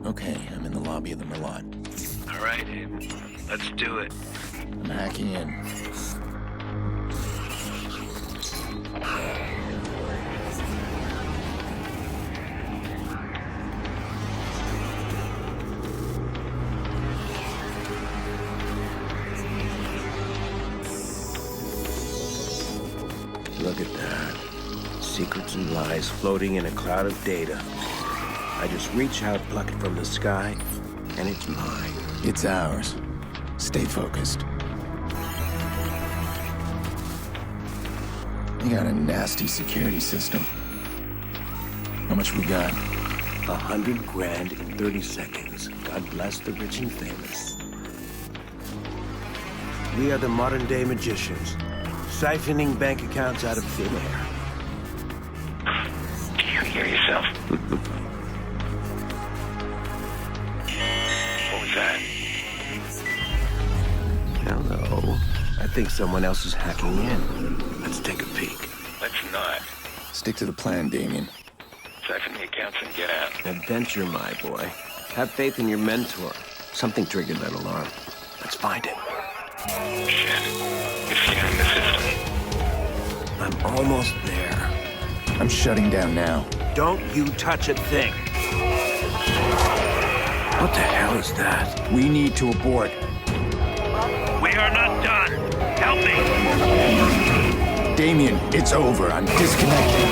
Okay, I'm in the lobby of the Merlot. All right, let's do it. I'm hacking in. Look at that. Secrets and lies floating in a cloud of data. I just reach out, pluck it from the sky, and it's mine. It's ours. Stay focused. You got a nasty security system. How much we got? 100 grand in 30 seconds. God bless the rich and famous. We are the modern-day magicians, siphoning bank accounts out of thin air. Do you hear yourself? What was that? Hello. I think someone else is hacking in. Let's take a peek. Let's not. Stick to the plan, Damien. Siphon the accounts and get out. Adventure, my boy. Have faith in your mentor. Something triggered that alarm. Let's find it. Shit. It's scanning the system. I'm almost there. I'm shutting down now. Don't you touch a thing. What the hell is that? We need to abort. We are not done. Help me. Damien, it's over. I'm disconnected.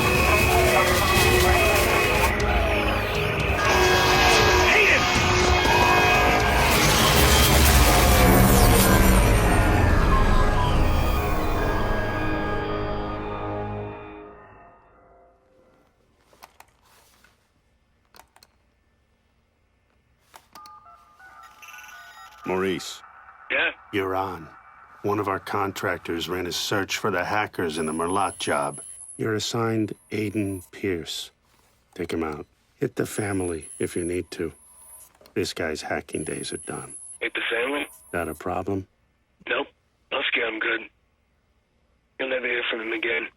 Maurice. Yeah? You're on. One of our contractors ran a search for the hackers in the Merlot job. You're assigned Aiden Pierce. Take him out. Hit the family if you need to. This guy's hacking days are done. Hit the family? Got a problem? Nope. I'll scare him good. You'll never hear from him again.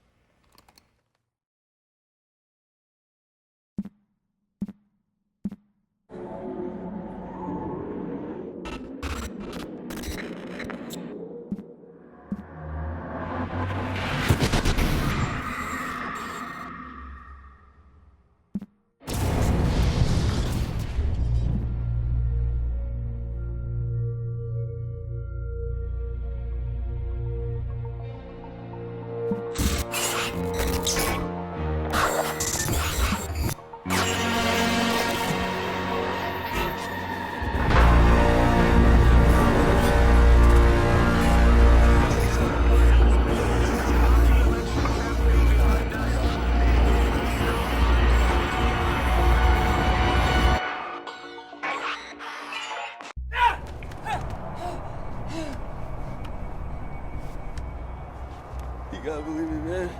You gotta believe me, man.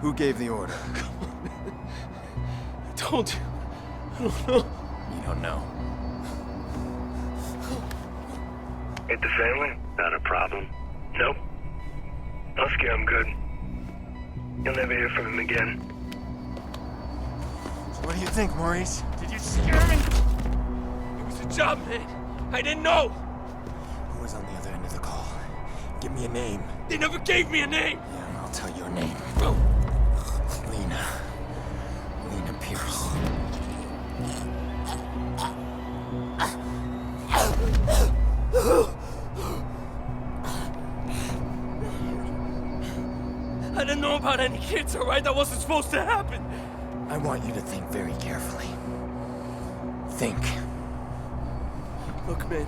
Who gave the order? I told you. I don't know. You don't know. Hit the family? Not a problem. Nope. I'll scare him good. You'll never hear from him again. So what do you think, Maurice? Did you scare me? It was a job, man. I didn't know. Who was on the other end of the call? Give me a name. They never gave me a name. Yeah, I'll tell your name. Oh. Lena. Lena Pierce. I didn't know about any kids, all right? That wasn't supposed to happen. I want you to think very carefully. Think. Look, man.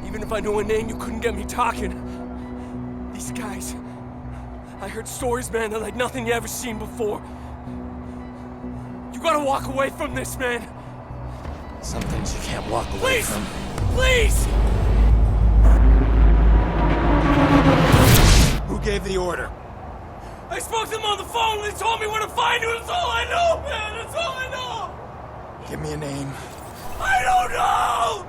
Even if I knew a name, you couldn't get me talking. These guys. I heard stories, man, that like nothing you ever seen before. You gotta walk away from this, man. Some things you can't walk away Please! from. Please! Who gave the order? I spoke to them on the phone. They told me where to find you. That's all I know, man. That's all I know. Give me a name. I don't know!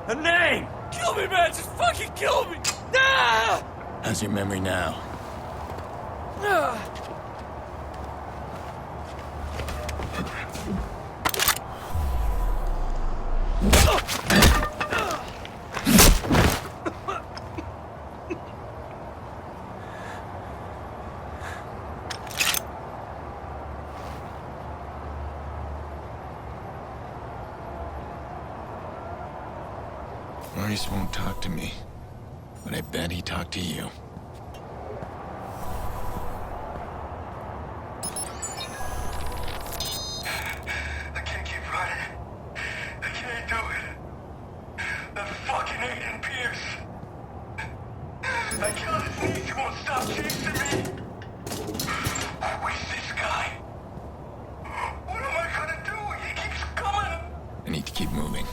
A name! Kill me, man! Just fucking kill me! Ah! How's your memory now? Ah! Maurice won't talk to me, but I bet he talked to you. I can't keep running. I can't do it. That fucking Aiden Pierce. I killed his niece. He won't stop chasing me. Where's this guy? What am I gonna do? He keeps coming. I need to keep moving.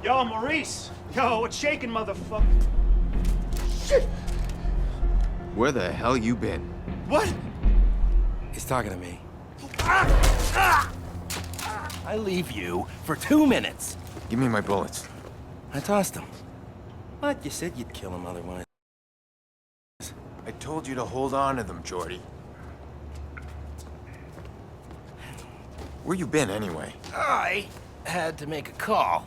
Yo, Maurice! Yo, what's shaking, motherfucker? Shit! Where the hell you been? What? He's talking to me. I leave you for 2 minutes. Give me my bullets. I tossed him. But you said you'd kill him otherwise. I told you to hold on to them, Jordy. Where you been, anyway? I had to make a call.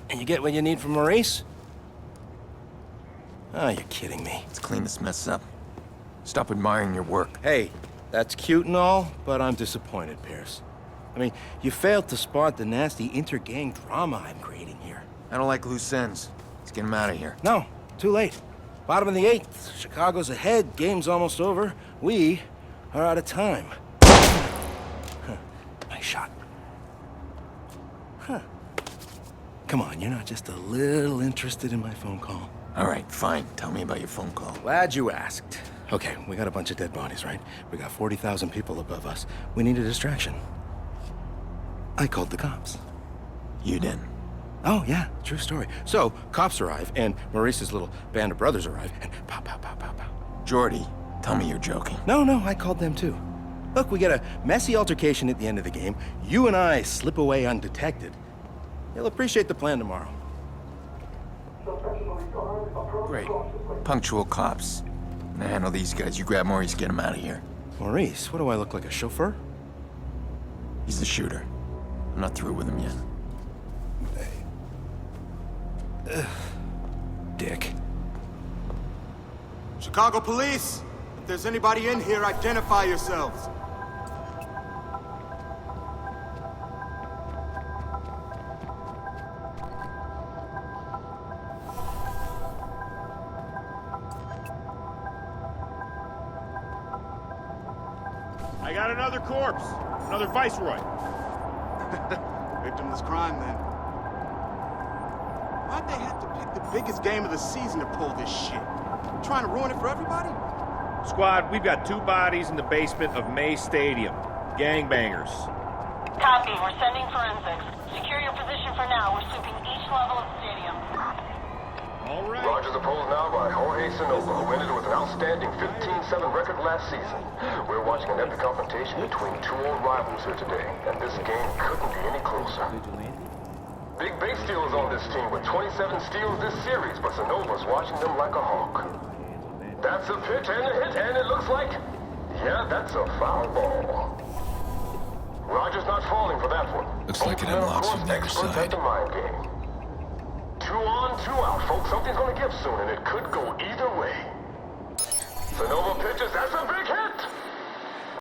And you get what you need from Maurice? Oh, you're kidding me. Let's clean this mess up. Stop admiring your work. Hey, that's cute and all, but I'm disappointed, Pierce. I mean, you failed to spot the nasty inter-gang drama I'm creating here. I don't like loose ends. Let's get him out of here. No, too late. Bottom of the 8th. Chicago's ahead. Game's almost over. We are out of time. Nice shot. Huh. Come on, you're not just a little interested in my phone call? All right, fine. Tell me about your phone call. Glad you asked. Okay, we got a bunch of dead bodies, right? We got 40,000 people above us. We need a distraction. I called the cops. You did. Oh, yeah, true story. So, cops arrive, and Maurice's little band of brothers arrive, and pow, pow, pow, pow, pow. Jordy, tell me you're joking. No, I called them too. Look, we get a messy altercation at the end of the game. You and I slip away undetected. You'll appreciate the plan tomorrow. Great. Punctual cops. Now handle these guys. You grab Maurice, get him out of here. Maurice, what do I look like, a chauffeur? He's the shooter. I'm not through with him yet. Dick. Chicago Police! If there's anybody in here, identify yourselves. I got another corpse. Another Viceroy. Victimless crime, then. Why'd they have to pick the biggest game of the season to pull this shit? Trying to ruin it for everybody? Squad, we've got 2 bodies in the basement of May Stadium. Gangbangers. Copy. We're sending forensics. Secure your position for now. We're sweeping each level of the stadium. All right. Rogers opposed now by Jorge Sanova, who ended with an outstanding 15-7 record last season. We're watching an epic confrontation between 2 old rivals here today, and this game couldn't be any closer. Big Base Steel is on this team with 27 steals this series, but Sanova's watching them like a hawk. That's a pitch and a hit, and it looks like... yeah, that's a foul ball. Rogers not falling for that one. Looks like it unlocks from the other Experts side. at the mind game. 2 on, 2 out, folks. Something's gonna give soon, and it could go either way. Sanova pitches. That's a big